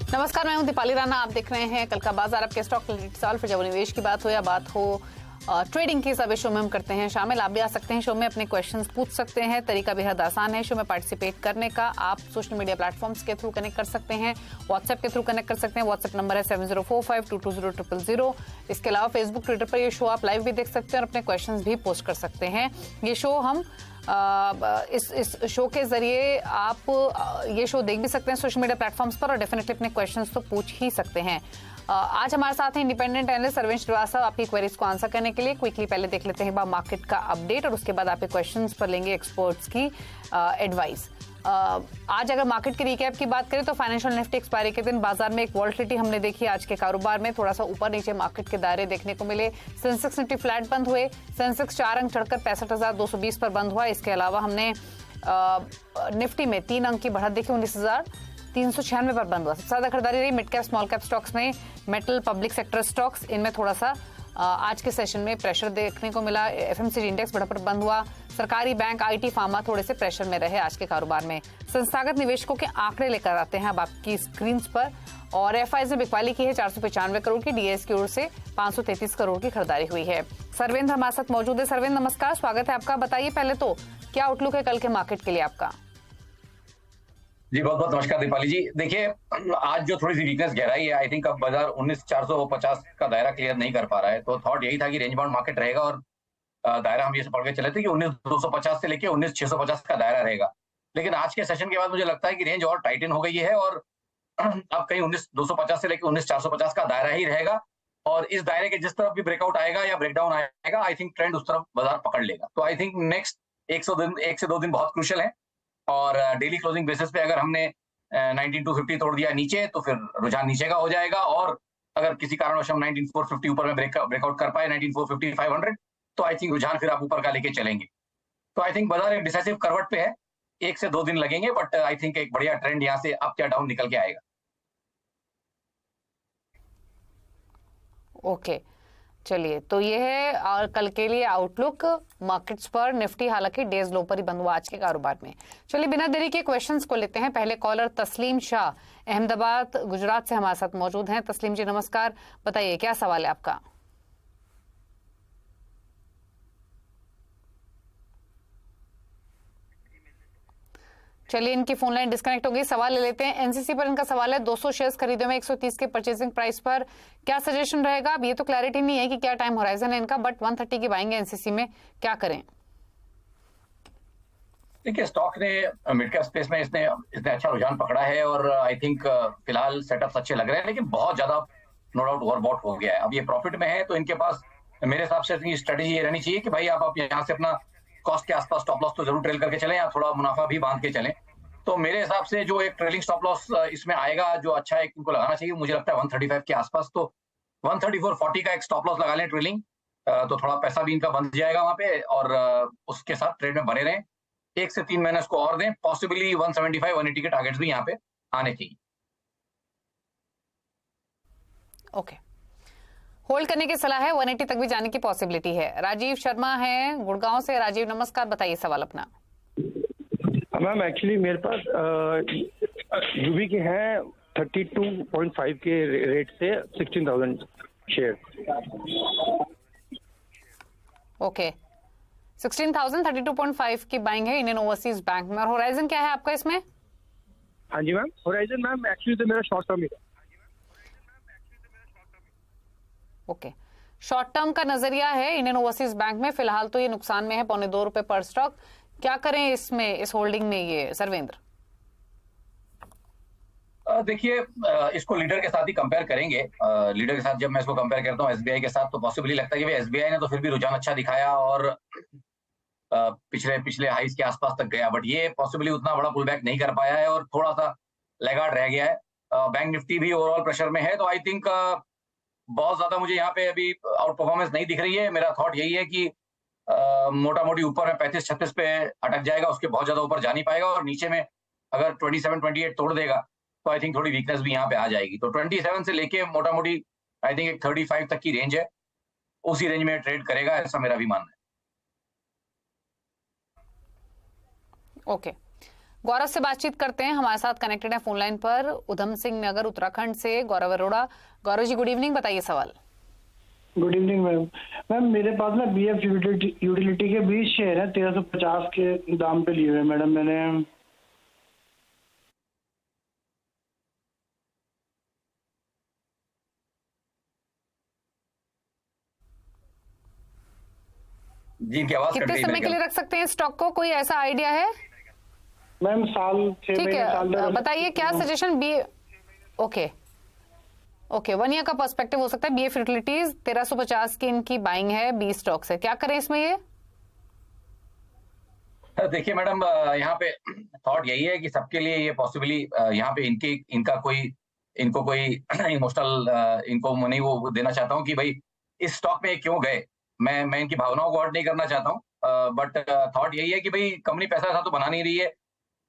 नमस्कार, मैं हूं दीपाली राणा। आप देख रहे हैं कल का बाजार। आपके स्टॉक सवाल फिर जब निवेश की बात हो या बात हो ट्रेडिंग की, सब शो में हम करते हैं शामिल। आप भी आ सकते हैं शो में, अपने क्वेश्चंस पूछ सकते हैं। तरीका बेहद आसान है शो में पार्टिसिपेट करने का। आप सोशल मीडिया प्लेटफॉर्म्स के थ्रू कनेक्ट कर सकते हैं, व्हाट्सएप के थ्रू कनेक्ट कर सकते हैं। व्हाट्सएप नंबर है 7045220000। इसके अलावा फेसबुक, ट्विटर पर ये शो आप लाइव भी देख सकते हैं और अपने क्वेश्चन भी पोस्ट कर सकते हैं। ये शो हम इस शो के जरिए आप ये शो देख भी सकते हैं सोशल मीडिया प्लेटफॉर्म्स पर और डेफिनेटली अपने क्वेश्चंस तो पूछ ही सकते हैं। आज हमारे साथ हैं इंडिपेंडेंट एनालिस्ट सरवेंद्र श्रीवास्तव, आपकी क्वेरीज को आंसर करने के लिए। क्विकली पहले देख लेते हैं मार्केट का अपडेट और उसके बाद आपके क्वेश्चंस पर लेंगे एक्सपर्ट्स की एडवाइस। आज अगर मार्केट की रिकैप की बात करें तो फाइनेंशियल निफ्टी एक्सपायरी के दिन बाजार में एक वॉलेटिलिटी हमने देखी। आज के कारोबार में थोड़ा सा ऊपर नीचे मार्केट के दायरे देखने को मिले। सेंसेक्स निफ्टी फ्लैट बंद हुए। सेंसेक्स 4 अंक चढ़कर 65,220 पर बंद हुआ। इसके अलावा हमने निफ्टी में 3 अंक की बढ़त देखी, 19,396 पर बंद हुआ। सबसे ज्यादा खरीदारी रही mid cap small cap stocks में। मेटल, पब्लिक सेक्टर स्टॉक्स, इनमें थोड़ा सा आज के सेशन में प्रेशर देखने को मिला। एफएमसीजी इंडेक्स बढ़त पर बंद हुआ। सरकारी बैंक, आईटी, फार्मा थोड़े से प्रेशर में रहे आज के कारोबार में। संस्थागत निवेशकों के आंकड़े लेकर आते हैं अब आपकी स्क्रीन पर। और एफआईज ने बिकवाली की है 495 करोड़ की। डीएस की ओर से 533 करोड़ की खरीदारी हुई है। सरवेंद्र हमारे साथ मौजूद है। सरवेंद्र नमस्कार, स्वागत है आपका। बताइए पहले तो क्या आउटलुक है कल के मार्केट के लिए आपका? जी बहुत बहुत नमस्कार दीपाली जी। देखिए, आज जो थोड़ी सी वीकनेस गहराई है, आई थिंक अब बाजार 19,450 का दायरा क्लियर नहीं कर पा रहा है। तो थॉट यही था कि रेंज बाउंड मार्केट रहेगा और दायरा हम ये पढ़ के चले थे कि 19,250 से लेके 19,650 का दायरा रहेगा। लेकिन आज के सेशन के बाद मुझे लगता है कि रेंज और टाइटन हो गई है और अब कहीं 19,250 से लेके 19,450 का दायरा ही रहेगा। और इस दायरे के जिस तरफ भी ब्रेकआउट आएगा या ब्रेकडाउन आएगा, आई थिंक ट्रेंड उस तरफ बाजार पकड़ लेगा। तो आई थिंक नेक्स्ट 1 से 2 दिन बहुत क्रूशियल है। और डेली क्लोजिंग बेसिस पे अगर हमने 19,250 तोड़ दिया नीचे तो फिर रुझान नीचे का हो जाएगा। और अगर किसी कारणवश हम 19,450 ऊपर में ब्रेकआउट कर पाए 19,450 500, तो आई थिंक रुझान फिर आप ऊपर का लेके चलेंगे। तो आई थिंक बाजार एक डिसाइसिव करवट पे है। 1 से 2 दिन लगेंगे, बट आई थिंक एक बढ़िया ट्रेंड यहाँ से अप या डाउन निकल के आएगा। ओके, चलिए, तो ये है और कल के लिए आउटलुक मार्केट्स पर। निफ्टी हालांकि डेज लो पर ही बंद हुआ आज के कारोबार में। चलिए, बिना देरी के क्वेश्चंस को लेते हैं। पहले कॉलर तस्लीम शाह अहमदाबाद गुजरात से हमारे साथ मौजूद हैं। तस्लीम जी नमस्कार, बताइए क्या सवाल है आपका? चलिए, इनकी फोन लाइन डिस्कनेक्ट हो गई। सवाल ले लेते हैं। एनसीसी पर इनका सवाल है, 200 शेयर्स खरीदे हुए 130 के परचेसिंग प्राइस पर, क्या सजेशन रहेगा? अब ये तो क्लैरिटी नहीं है कि क्या टाइम होराइजन है इनका, बट 130 की बाइंग है एनसीसी में, क्या करें? देखिए, स्टॉक ने मिड कैप स्पेस में इसने अच्छा रुझान पकड़ा है और आई थिंक फिलहाल सेटअप्स अच्छे लग रहे हैं, लेकिन बहुत ज्यादा नो डाउट ओवरबॉट हो गया है। अब ये प्रॉफिट में है तो इनके पास मेरे हिसाब से स्ट्रेटेजी ये रहनी चाहिए कि भाई आप यहाँ से अपना कॉस्ट के आसपास स्टॉप लॉस तो जरूर ट्रेल करके चलें या थोड़ा मुनाफा भी बांध के चलें। तो मेरे हिसाब से जो एक ट्रेलिंग स्टॉप लॉस इसमें आएगा, जो अच्छा एक इनको लगाना चाहिए, मुझे लगता है 135 के आसपास। तो 134.40 का एक स्टॉप लॉस लगा लें ट्रेलिंग, तो थोड़ा पैसा भी इनका बंध जाएगा वहां पे और उसके साथ ट्रेड में बने रहें। 1 से 3 महीने इसको और दें, पॉसिबली 175 180 के टारगेट्स भी यहाँ पे आने चाहिए। ओके, होल्ड करने की सलाह है, 180 तक भी जाने की पॉसिबिलिटी है। राजीव शर्मा है गुड़गांव से। राजीव नमस्कार, बताइए सवाल अपना। मैम एक्चुअली मेरे पास यूबी के हैं 32.5 के रेट से 16,000 शेयर। ओके, 16,000 32.5 की बाइंग है इंडियन ओवरसीज बैंक में। और होराइजन क्या है आपका इसमें? हाँ जी मैम, होराइजन मैम एक्चुअली तो मेरा शॉर्ट टर्म ही है। ओके, शॉर्ट टर्म का नजरिया है इंडियन ओवरसीज बैंक में। फिलहाल तो ये नुकसान में है, ₹2.25 पर स्टॉक। क्या करें इसमें, इस होल्डिंग में ये सरवेंद्र? देखिए, इसको लीडर के साथ ही कंपेयर करेंगे। लीडर के साथ जब मैं इसको कंपेयर करता हूँ एसबीआई के साथ, तो पॉसिबली लगता है कि एसबीआई ने तो फिर भी रुझान अच्छा दिखाया और पिछले हाइस के आसपास तक गया, बट ये पॉसिबली उतना बड़ा पुल बैक नहीं कर पाया है और थोड़ा सा लैगार्ड रह गया है। बैंक निफ्टी भी ओवरऑल प्रेशर में है, तो आई थिंक बहुत ज्यादा मुझे यहाँ पे अभी आउट परफॉर्मेंस नहीं दिख रही है। मेरा थॉट यही है कि मोटा मोटी ऊपर में 35-36 पे अटक जाएगा, उसके बहुत ज्यादा ऊपर जा नहीं पाएगा और नीचे में अगर 27-28 तोड़ देगा तो आई थिंक थोड़ी वीकनेस भी यहाँ पे आ जाएगी। तो 27 से लेके मोटा मोटी आई थिंक एक 35 तक की रेंज है, उसी रेंज में ट्रेड करेगा, ऐसा मेरा भी मानना है। ओके, गौरव से बातचीत करते हैं, हमारे साथ कनेक्टेड है फोन लाइन पर उधम सिंह नगर उत्तराखंड से गौरव अरोड़ा। गौरव जी गुड इवनिंग, बताइए सवाल। Good evening ma'am. मैम मेरे पास ना बीएफ यूटिलिटी के 20 शेयर है, 1350 के दाम पे लिए हुए मैडम मैंने। जी इनकी आवाज कट कितने गई समय मेरे के लिए ख्याल। रख सकते हैं स्टॉक को, कोई ऐसा आइडिया है? मैम साल 6 ठीक महीने साल है, डेढ़। बताइए क्या सजेशन बी। ओके ओके, 1 ईयर का पर्सपेक्टिव हो सकता है। बीएफ यूटिलिटीज 1350 की इनकी बाइंग है 20 स्टॉक से, क्या करें इसमें ये? देखिए मैडम, यहाँ पे थॉट यही है कि सबके लिए ये पॉसिबली यहाँ पे इनको कोई इमोशनल इनको नहीं वो देना चाहता हूँ कि भाई इस स्टॉक में क्यों गए। मैं इनकी भावनाओं को हर्ट नहीं करना चाहता हूँ, बट थॉट यही है कि भाई कंपनी पैसा ऐसा तो बना नहीं रही है,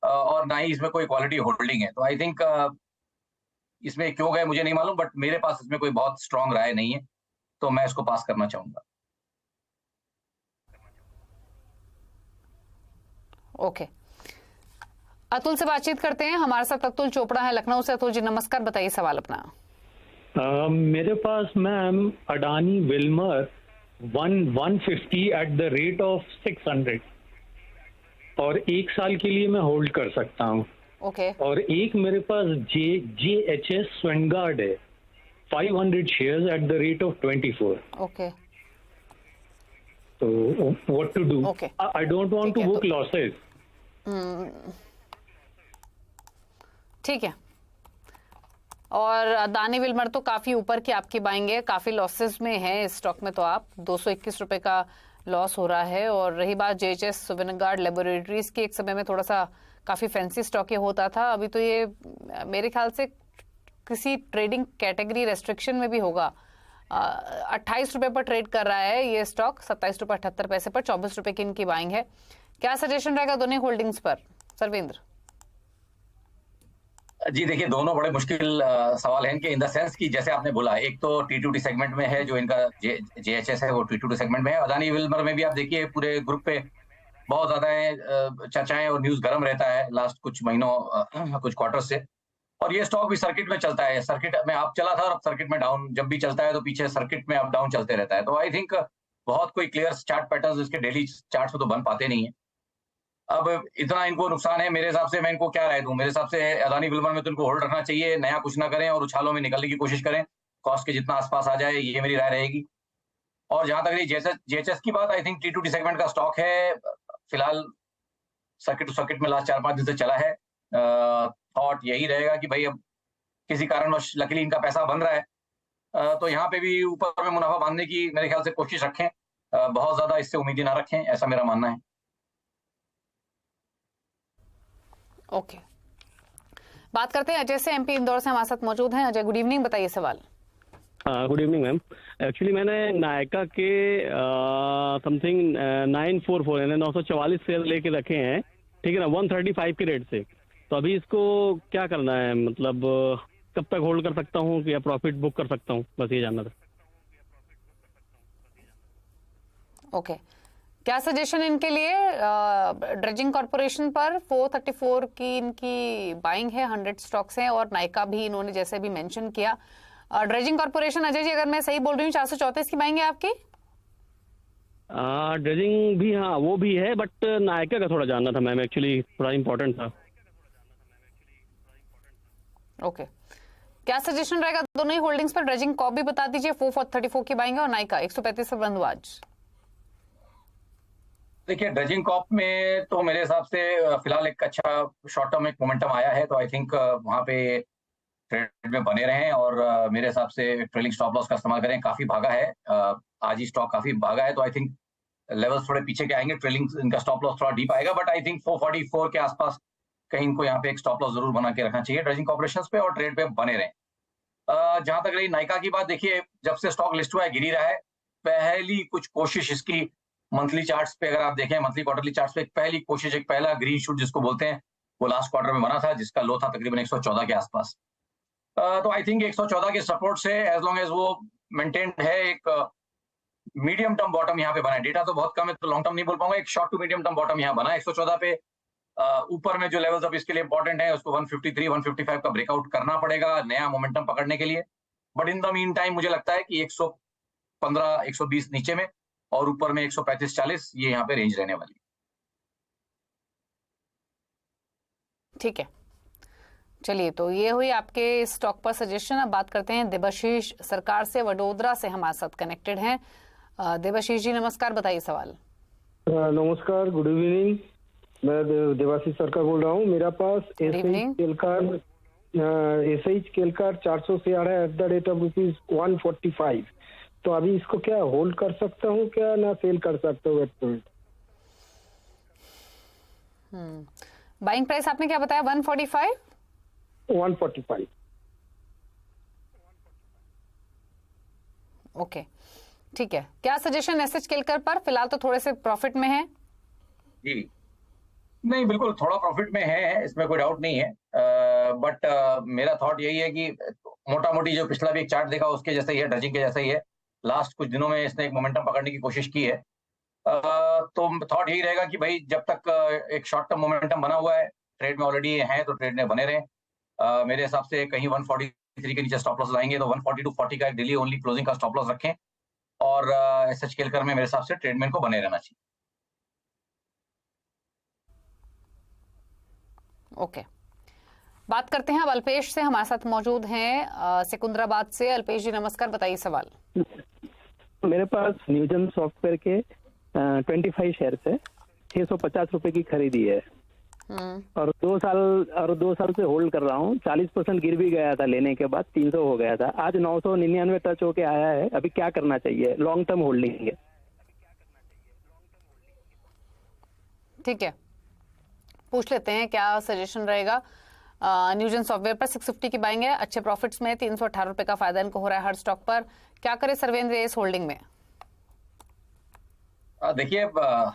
और ना ही इसमें कोई क्वालिटी होल्डिंग है। तो आई थिंक इसमें क्यों गए मुझे नहीं मालूम, बट मेरे पास इसमें कोई बहुत स्ट्रांग राय नहीं है, तो मैं इसको पास करना चाहूंगा। ओके, अतुल से बातचीत करते हैं, हमारे साथ अतुल चोपड़ा है लखनऊ से। अतुल जी नमस्कार, बताइए सवाल अपना। मेरे पास ma'am Adani Wilmar 150 at the rate of 600 और 1 साल के लिए मैं होल्ड कर सकता हूँ। ओके और एक मेरे पास JHS स्वेंगार्ड है 500 shares at the rate of 24। Okay तो what to do? Okay. I don't want ठीक टू है, बुक लॉसेस। ठीक है। और अदानी विल्मर तो काफी ऊपर की आपकी बाइंग है, काफी लॉसेस में है इस स्टॉक में, तो आप 221 रुपए का लॉस हो रहा है। और रही बात JHS स्वेंगार्ड लेबोरेटरीज की, एक समय में थोड़ा सा काफी फैंसी स्टॉक ये होता था, अभी तो ये मेरे ख्याल से किसी ट्रेडिंग कैटेगरी रेस्ट्रिक्शन में भी होगा। 28 रुपए पर ट्रेड कर रहा है ये स्टॉक, 27 रुपए 78 पैसे पर, 24 रुपए की इनकी बाइंग है। क्या सजेशन रहेगा दोनों होल्डिंग्स पर, सर्वेंद्र? जी देखिए, दोनों बड़े मुश्किल सवाल हैं इनके, इन द सेंस कि जैसे आपने बोला, एक तो T2T सेगमेंट में है जो इनका JHS है, वो T2T सेगमेंट में है। अदानी विल्मर में भी आप देखिए पूरे ग्रुप पे बहुत ज्यादा चर्चाएं और न्यूज गर्म रहता है लास्ट कुछ महीनों कुछ क्वार्टर से। और ये स्टॉक भी सर्किट में चलता है, सर्किट में अप चला था और अब सर्किट में डाउन, जब भी चलता है तो पीछे सर्किट में अप डाउन चलते रहता है। तो आई थिंक बहुत कोई क्लियर चार्ट पैटर्न इसके डेली चार्ट में तो बन पाते नहीं है। अब इतना इनको नुकसान है, मेरे हिसाब से मैं इनको क्या राय दूं, मेरे हिसाब से अदानी विल्मर में तो इनको होल्ड रखना चाहिए, नया कुछ ना करें और उछालों में निकलने की कोशिश करें, कॉस्ट के जितना आसपास आ जाए, ये मेरी राय रहेगी। और जहां तक रही JHS की बात, आई थिंक T2T सेगमेंट का स्टॉक है, फिलहाल सर्किट टू सर्किट में लास्ट 4-5 दिन से चला है। थॉट यही रहेगा कि भाई अब किसी कारणवश लकीली इनका पैसा बन रहा है, तो यहाँ पे भी ऊपर में मुनाफा बांधने की मेरे ख्याल से कोशिश रखें, बहुत ज्यादा इससे उम्मीदें ना रखें, ऐसा मेरा मानना है। ओके, बात करते हैं अजय से, MP इंदौर से हमारे साथ मौजूद हैं। अजय गुड इवनिंग, बताइए सवाल। Good evening ma'am. एक्चुअली मैंने नायका के समथिंग 944 यानी 944 शेयर लेके रखे हैं, ठीक है ना, 135 के रेट से। तो अभी इसको क्या करना है, मतलब कब तक होल्ड कर सकता हूँ या प्रॉफिट बुक कर सकता हूँ, बस ये जानना था। ओके, क्या सजेशन इनके लिए? ड्रेजिंग कॉर्पोरेशन पर 434 की इनकी बाइंग है, 100 स्टॉक्स हैं, और नायका भी इन्होंने जैसे भी मेंशन किया। ड्रेजिंग कॉर्पोरेशन, अजय जी अगर मैं सही बोल रही हूँ, 434 की बाइंग है आपकी? ड्रेजिंग भी, हाँ वो भी है, बट नायका का थोड़ा जानना था मैम, एक्चुअली थोड़ा इंपॉर्टेंट था। ओके, क्या सजेशन रहेगा दोनों ही होल्डिंग्स पर? ड्रेजिंग कॉप भी बता दीजिए, 434 की बाइंग है, और नायका 135 से बंद हुआ आज। देखिए, ड्रेजिंग कॉप में तो मेरे हिसाब से फिलहाल एक अच्छा शॉर्ट टर्म एक मोमेंटम आया है, तो आई थिंक वहां पे ट्रेड में बने रहें, और मेरे हिसाब से ट्रेलिंग स्टॉप लॉस का इस्तेमाल करें। काफी भागा है, आज ही स्टॉक काफी भागा है, तो आई थिंक लेवल्स थोड़े पीछे के आएंगे, ट्रेलिंग इनका स्टॉप लॉस थोड़ा डीप आएगा, बट आई थिंक 444 के आसपास कहीं इनको यहाँ पे एक स्टॉप लॉस जरूर बना के रखना चाहिए ड्रेजिंग कॉर्पोरेशंस पे, और ट्रेड पे बने रहें। जहां तक रही नायका की बात, देखिए जब से स्टॉक लिस्ट हुआ है गिर ही रहा है। पहली कुछ कोशिश इसकी मंथली चार्ट्स पे अगर आप देखें, मंथली क्वार्टरली चार्ट्स पे पहली कोशिश, एक पहला ग्रीन शूट जिसको बोलते हैं, वो लास्ट क्वार्टर में बना था, जिसका लो था तकरीबन 114 के आसपास। तो आई थिंक 114 के सपोर्ट से एज लॉन्ग एज वो मेंटेन है, एक मीडियम टर्म बॉटम यहाँ पे बना है। डेटा तो बहुत कम है तो लॉन्ग टर्म नहीं बोल पाऊंगा, एक short to medium term bottom यहाँ बना है 114 पे। ऊपर में जो लेवल्स अब इसके लिए इंपॉर्टेंट है उसको 153 155 का ब्रेकआउट करना पड़ेगा नया मोमेंटम पकड़ने के लिए। But in the mean time मुझे लगता है कि 115 120 नीचे में और ऊपर में 135 40 ये यहाँ पे रेंज रहने वाली। ठीक है, चलिए तो ये हुई आपके स्टॉक पर सजेशन। अब बात करते हैं देबाशीष सरकार से, वडोदरा से हमारे साथ कनेक्टेड हैं। देबाशीष जी नमस्कार, बताइए सवाल। नमस्कार, गुड इवनिंग। मैं देवाशीष सरकार बोल रहा हूँ। मेरा पास एसएच केलकार 400 से आ रहा है एट द रेट ऑफ ₹145। तो अभी इसको क्या होल्ड कर सकता हूँ क्या, ना सेल कर सकता हूँ? बाइंग प्राइस आपने क्या बताया? 145। 145। ओके, ठीक है। क्या सजेशन एसएच केलकर पर? फिलहाल तो थोड़े से प्रॉफिट में है। जी नहीं, बिल्कुल थोड़ा प्रॉफिट में है, इसमें कोई डाउट नहीं है। बट मेरा थॉट यही है कि मोटा मोटी जो पिछला भी एक चार्ट देखा उसके जैसा ही है, ड्रजिंग के जैसा ही है। लास्ट कुछ दिनों में इसने एक मोमेंटम पकड़ने की कोशिश की है। तो थॉट यही रहेगा कि भाई जब तक एक शॉर्ट टर्म मोमेंटम बना हुआ है, ट्रेड में ऑलरेडी है तो ट्रेड में बने रहे। मेरे हिसाब से कहीं 143 के नीचे स्टॉप लॉस आएंगे तो 140 to 40 का डेली ओनली क्लोजिंग का स्टॉप लॉस रखें और एसएच केलकर में मेरे हिसाब से ट्रेडमैन को बने रहना चाहिए। ओके, बात करते हैं अब अल्पेश से, हमारे साथ मौजूद हैं सिकंदराबाद से। अल्पेश जी नमस्कार, बताइए सवाल। मेरे पास न्यूजन सॉफ्टवेयर के 25 शेयर है, 650 रुपए की खरीदी है और 2 साल से होल्ड कर रहा हूँ। 40% गिर भी गया था लेने के बाद, 300 हो गया था। आज 999 टच होके आया है। अभी क्या करना चाहिए? लॉन्ग टर्म होल्डिंग है। ठीक है, पूछ लेते हैं क्या सजेशन रहेगा। न्यूजन सॉफ्टवेयर पर 650 की बाइंग है, अच्छे प्रॉफिट्स में, 318 रुपए का फायदा इनको हो रहा है हर स्टॉक पर। क्या करे सर्वेंद्र इस होल्डिंग में? देखिए,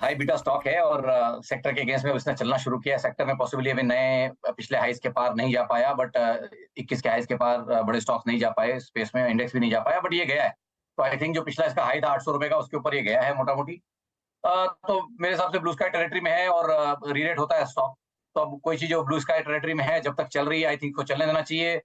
हाई बीटा स्टॉक है और सेक्टर के अगेंस्ट में उसने चलना शुरू किया है। सेक्टर में पॉसिबली अभी नए पिछले हाइस के पार नहीं जा पाया, बट 21 के हाइस के पार बड़े स्टॉक्स नहीं जा पाए, स्पेस में इंडेक्स भी नहीं जा पाया, बट ये गया है। तो आई थिंक जो पिछला इसका हाई था 800 रुपए का, उसके ऊपर ये गया है मोटा मोटी। तो मेरे हिसाब से ब्लू स्काई टेरिटरी में है और रीरेट होता है स्टॉक। तो अब कोई चीज जो ब्लू स्काई टेरिटरी में है जब तक चल रही है, आई थिंक को चलने देना चाहिए।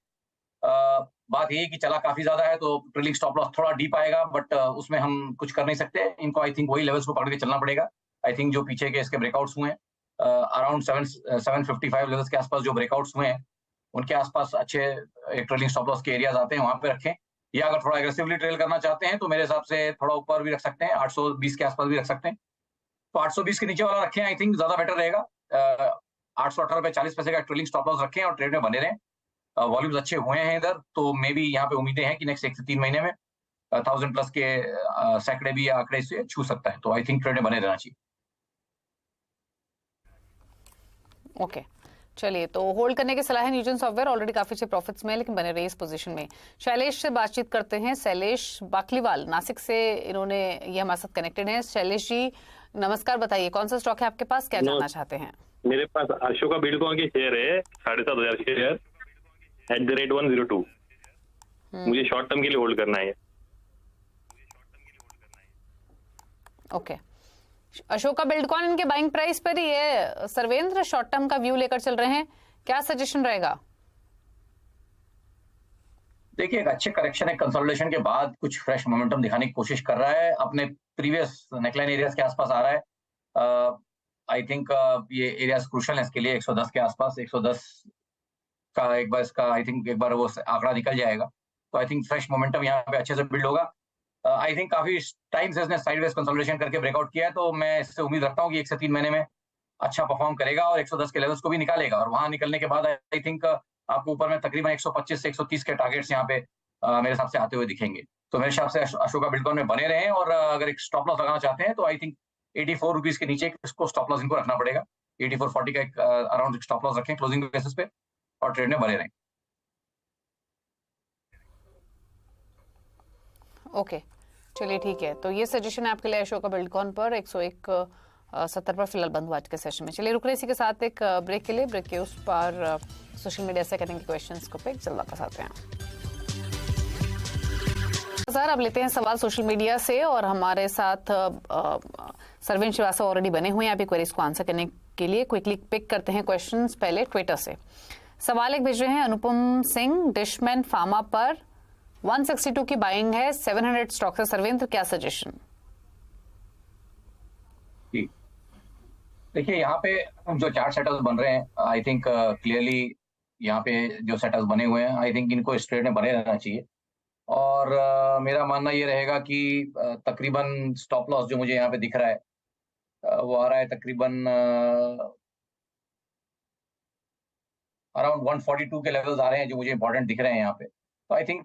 बात यही कि चला काफी ज्यादा है तो ट्रेलिंग स्टॉप लॉस थोड़ा डीप आएगा, बट उसमें हम कुछ कर नहीं सकते। इनको आई थिंक वही लेवल्स को पकड़ के चलना पड़ेगा। आई थिंक जो पीछे के इसके ब्रेकआउट्स हुए हैं अराउंड 755 लेवल्स के आसपास जो ब्रेकआउट्स हुए हैं, उनके आसपास अच्छे एक ट्रेलिंग स्टॉप लॉस के एरियाज आते हैं, वहां पे रखें। या अगर थोड़ा एग्रेसिवली ट्रेल करना चाहते हैं तो मेरे हिसाब से थोड़ा ऊपर भी रख सकते हैं, 820 के आसपास भी रख सकते हैं। तो 820 के नीचे वाला रखें, आई थिंक ज्यादा बेटर रहेगा। 818 रुपए 40 पैसे का ट्रेलिंग स्टॉप लॉस रखें और ट्रेड में बने रहें। वॉल्यूम्स अच्छे हुए हैं इधर, तो मे बी यहाँ पे उम्मीदें हैं कि नेक्स्ट 1 से 3 महीने में 1000 प्लस के सैकड़े भी आंकड़े से छू सकता है। तो आई थिंक ट्रेड में बने रहना चाहिए। ओके, चलिए तो होल्ड करने की सलाह है। न्यूजन सॉफ्टवेयर ऑलरेडी काफी अच्छे प्रॉफिट्स में है, लेकिन बने रही इस पोजीशन में। शैलेश से बातचीत करते हैं। शैलेश बाकलीवाल नासिक से, इन्होंने ये हमारे साथ कनेक्टेड हैं। शैलेश जी नमस्कार, बताइए कौन सा स्टॉक है आपके पास, क्या जानना चाहते हैं? मेरे पास अशोका बिल्डकॉन के शेयर है 7,500 शेयर एट द रेट 102। मुझे शॉर्ट टर्म के लिए होल्ड करना है। ओके, अशोका बिल्डकॉन इनके बाइंग प्राइस पर ही है। सर्वेंद्र शॉर्ट टर्म का व्यू लेकर चल रहे हैं, क्या सजेशन रहेगा? देखिए, एक अच्छे करेक्शन है, कंसोलिडेशन के बाद कुछ फ्रेश मोमेंटम दिखाने की कोशिश कर रहा है, अपने प्रीवियस नेकलाइन एरियाज के आसपास आ रहा है। आई थिंक ये एरियाज क्रूशियल है इसके लिए। 110 के आसपास, 110 का एक बार इसका आई थिंक एक बार वो आंकड़ा निकल जाएगा तो आई थिंक फ्रेश मोमेंटम यहाँ पे अच्छे से बिल्ड होगा। आई थिंक काफी टाइम से इसने साइडवेज कंसोलिडेशन करके ब्रेकआउट किया है, तो मैं इससे उम्मीद रखता हूँ कि 1 से 3 महीने में अच्छा परफॉर्म करेगा और 110 के लेवल्स को भी निकालेगा। और वहां निकलने के बाद आई थिंक आपको ऊपर में तकरीबन 125 से 130 के टारगेट्स यहाँ पे मेरे हिसाब से आते हुए दिखेंगे। तो मेरे हिसाब से अशोका बिल्डकॉन में बने रहें और अगर एक स्टॉप लॉस लगाना चाहते हैं तो आई थिंक 84 रुपीज के नीचे इसको स्टॉप लॉस इनको रखना पड़ेगा। 84.40 का एक अराउंड स्टॉप लॉस रखें क्लोजिंग बेसिस पे और ट्रेड में बने रहें। ओके, चलिए ठीक है, तो ये सजेशन है आपके लिए अशोका बिल्डकॉन पर 101.70 पर फिलहाल बंद हुआ आज के सेशन में। चलिए रुक रहे इसी के साथ एक ब्रेक के लिए। ब्रेक के उस पर सोशल मीडिया से करेंगे क्वेश्चंस को पिक, जल्द वापस आते हैं। अब लेते हैं सवाल सोशल मीडिया से और हमारे साथ सरवीन श्रीवास्तव ऑलरेडी बने हुए हैं अभी क्वेरीज को आंसर करने के लिए क्विकली पिक करते हैं क्वेश्चंस पहले ट्विटर से। सवाल एक भेज रहे हैं अनुपम सिंह, डिशमैन फार्मा पर 162 की बाइंग है, 700 स्टॉक है। सर्वेंद्र, क्या सजेशन? देखिए यहाँ पे जो चार्ट सेटअप्स बन रहे हैं, आई थिंक क्लियरली यहाँ पे जो सेटअप्स बने हुए हैं, आई थिंक इनको इस ट्रेड में बने रहना चाहिए। और मेरा मानना ये रहेगा कि तकरीबन स्टॉप लॉस जो मुझे यहाँ पे दिख रहा है वो आ रहा है तकरीबन अराउंड 142 के लेवल्स आ रहे हैं जो मुझे इंपॉर्टेंट दिख रहे हैं यहाँ पे। तो आई थिंक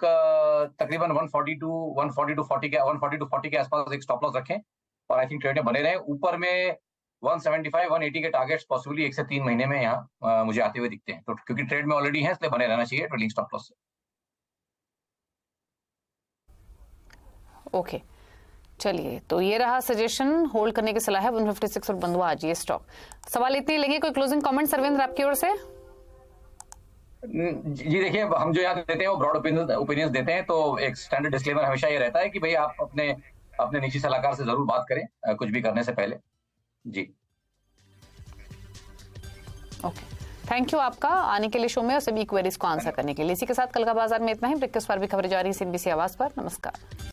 तकरीबन 142 40 के आसपास एक स्टॉप लॉस रखें और आई थिंक ट्रेड में बने रहें। ऊपर में 175 180 के टारगेट्स पॉसिबली 1 से 3 महीने में यहाँ मुझे आते हुए दिखते हैं। तो क्योंकि ट्रेड में ऑलरेडी है इसलिए बने रहना चाहिए ट्रेलिंग स्टॉप लॉस से। ओके, चलिए, तो ये रहा सजेशन। होल्ड करने की सलाह है 156 और बंद हुआ आज ये स्टॉक। सवाल इतने लेंगे, कोई क्लोजिंग कमेंट सर्वेंद्र आपकी ओर से? जी देखिए, हम जो यहाँ देते हैं वो ब्रॉड ओपिनियंस देते हैं, तो एक स्टैंडर्ड डिस्क्लेमर हमेशा ये रहता है कि भाई आप अपने निजी सलाहकार से जरूर बात करें कुछ भी करने से पहले। जी ओके, थैंक यू आपका आने के लिए शो में और सभी क्वेरीज को आंसर करने के लिए। इसी के साथ कल का बाजार में इतना ही। ब्रेकफास्ट पर भी खबरें जारी है CNBC आवाज पर। नमस्कार।